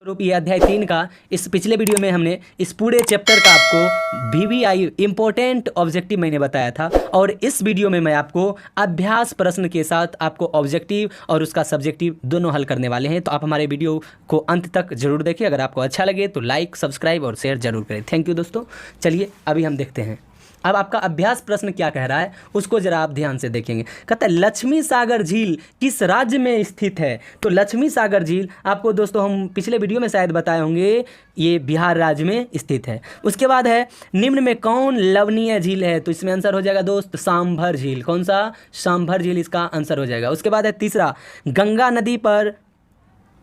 रूपी अध्याय 3 का इस पिछले वीडियो में हमने इस पूरे चैप्टर का आपको VVI इम्पोर्टेंट ऑब्जेक्टिव मैंने बताया था, और इस वीडियो में मैं आपको अभ्यास प्रश्न के साथ आपको ऑब्जेक्टिव और उसका सब्जेक्टिव दोनों हल करने वाले हैं। तो आप हमारे वीडियो को अंत तक जरूर देखिए। अगर आपको अच्छा लगे तो लाइक, सब्सक्राइब और शेयर जरूर करें। थैंक यू दोस्तों। चलिए अभी हम देखते हैं अब आपका अभ्यास प्रश्न क्या कह रहा है, उसको जरा आप ध्यान से देखेंगे। कहता है लक्ष्मी सागर झील किस राज्य में स्थित है। तो लक्ष्मी सागर झील आपको दोस्तों हम पिछले वीडियो में शायद बताए होंगे, ये बिहार राज्य में स्थित है। उसके बाद है निम्न में कौन लवणीय झील है। तो इसमें आंसर हो जाएगा दोस्त सांभर झील। कौन सा? सांभर झील इसका आंसर हो जाएगा। उसके बाद है तीसरा, गंगा नदी पर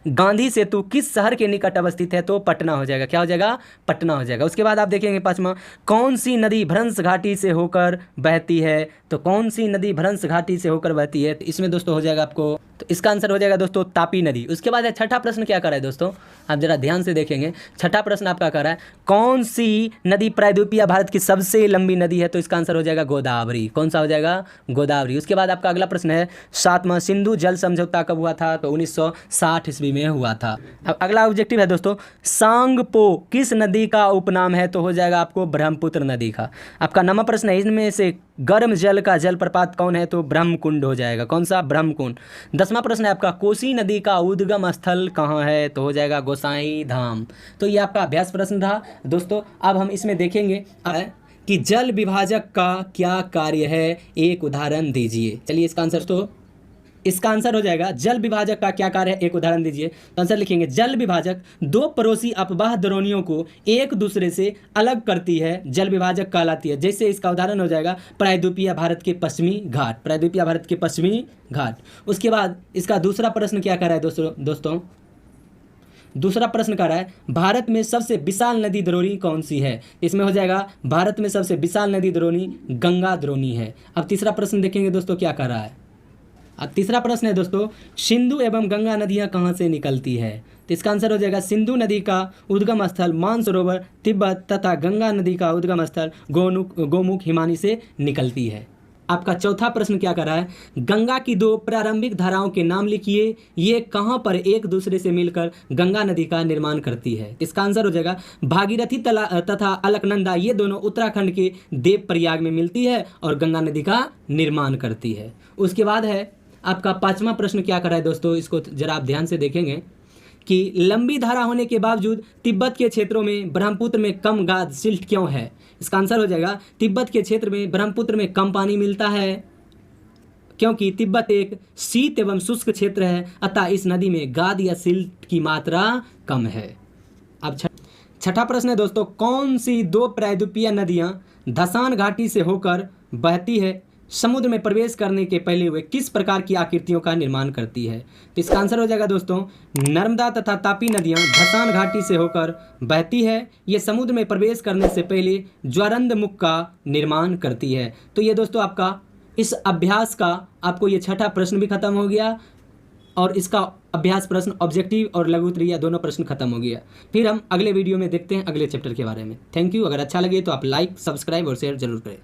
गांधी सेतु किस शहर के निकट अवस्थित है। तो पटना हो जाएगा। क्या हो जाएगा? पटना हो जाएगा। उसके बाद आप देखेंगे पांचवा, कौन सी नदी भ्रंश घाटी से होकर बहती है। तो कौन सी नदी भ्रंश घाटी से होकर बहती है। तो इसमें दोस्तों हो जाएगा आपको, तो इसका आंसर हो जाएगा दोस्तों तापी नदी। उसके बाद है छठा प्रश्न क्या कर रहा है दोस्तों, आप जरा ध्यान से देखेंगे। छठा प्रश्न आपका कर रहा है कौन सी नदी प्रायद्वीपीय भारत की सबसे लंबी नदी है। तो इसका आंसर हो जाएगा गोदावरी। कौन सा हो जाएगा? गोदावरी। उसके बाद आपका अगला प्रश्न है सातवां, सिंधु जल समझौता कब हुआ था। तो 1960 ईस्वी में हुआ था। अब अगला ऑब्जेक्टिव है दोस्तों, सांगपो किस नदी का उपनाम है। तो हो जाएगा आपको ब्रह्मपुत्र नदी का। आपका नवा प्रश्न है इनमें से गर्म जल का जलप्रपात कौन है। तो ब्रह्मकुंड हो जाएगा। कौन सा? ब्रह्मकुंड। 10वां प्रश्न है आपका कोसी नदी का उद्गम स्थल कहाँ है। तो हो जाएगा गोसाई धाम। तो ये आपका अभ्यास प्रश्न था दोस्तों। अब हम इसमें देखेंगे कि जल विभाजक का क्या कार्य है, एक उदाहरण दीजिए। चलिए इसका आंसर, तो इसका आंसर हो जाएगा जल विभाजक का क्या कार्य है, एक उदाहरण दीजिए। तो आंसर लिखेंगे जल विभाजक दो पड़ोसी अपवाह द्रोणियों को एक दूसरे से अलग करती है, जल विभाजक कहलाती है। जैसे इसका उदाहरण हो जाएगा प्रायद्वीपीय भारत के पश्चिमी घाट, प्रायद्वीपीय भारत के पश्चिमी घाट। उसके बाद इसका दूसरा प्रश्न क्या कर रहा है दोस्तों दूसरा प्रश्न कर रहा है भारत में सबसे विशाल नदी द्रोणी कौन सी है। इसमें हो जाएगा भारत में सबसे विशाल नदी द्रोणी गंगा द्रोणी है। अब तीसरा प्रश्न देखेंगे दोस्तों क्या कर रहा है। अब तीसरा प्रश्न है दोस्तों सिंधु एवं गंगा नदियां कहां से निकलती है। तो इसका आंसर हो जाएगा सिंधु नदी का उद्गम स्थल मानसरोवर तिब्बत तथा गंगा नदी का उद्गम स्थल गोमुख हिमानी से निकलती है। आपका चौथा प्रश्न क्या कर रहा है, गंगा की दो प्रारंभिक धाराओं के नाम लिखिए, ये कहां पर एक दूसरे से मिलकर गंगा नदी का निर्माण करती है। इसका आंसर हो जाएगा भागीरथी तथा अलकनंदा, ये दोनों उत्तराखंड के देवप्रयाग में मिलती है और गंगा नदी का निर्माण करती है। उसके बाद है आपका पांचवा प्रश्न क्या कर रहा है दोस्तों, इसको जरा आप ध्यान से देखेंगे कि लंबी धारा होने के बावजूद तिब्बत के क्षेत्रों में ब्रह्मपुत्र में कम गाद सिल्ट क्यों है। इसका आंसर हो जाएगा तिब्बत के क्षेत्र में ब्रह्मपुत्र में कम पानी मिलता है क्योंकि तिब्बत एक शीत एवं शुष्क क्षेत्र है, अतः इस नदी में गाद या सिल्ट की मात्रा कम है। अब छठा प्रश्न है दोस्तों, कौन सी दो प्रायद्वीपीय नदियां धसान घाटी से होकर बहती है, समुद्र में प्रवेश करने के पहले वे किस प्रकार की आकृतियों का निर्माण करती है। तो इसका आंसर हो जाएगा दोस्तों नर्मदा तथा तापी नदियां धसान घाटी से होकर बहती है, ये समुद्र में प्रवेश करने से पहले ज्वारंद मुख का निर्माण करती है। तो ये दोस्तों आपका इस अभ्यास का आपको ये छठा प्रश्न भी खत्म हो गया और इसका अभ्यास प्रश्न ऑब्जेक्टिव और लघु उत्तरीय दोनों प्रश्न खत्म हो गया। फिर हम अगले वीडियो में देखते हैं अगले चैप्टर के बारे में। Thank you. अगर अच्छा लगे तो आप लाइक, सब्सक्राइब और शेयर जरूर करें।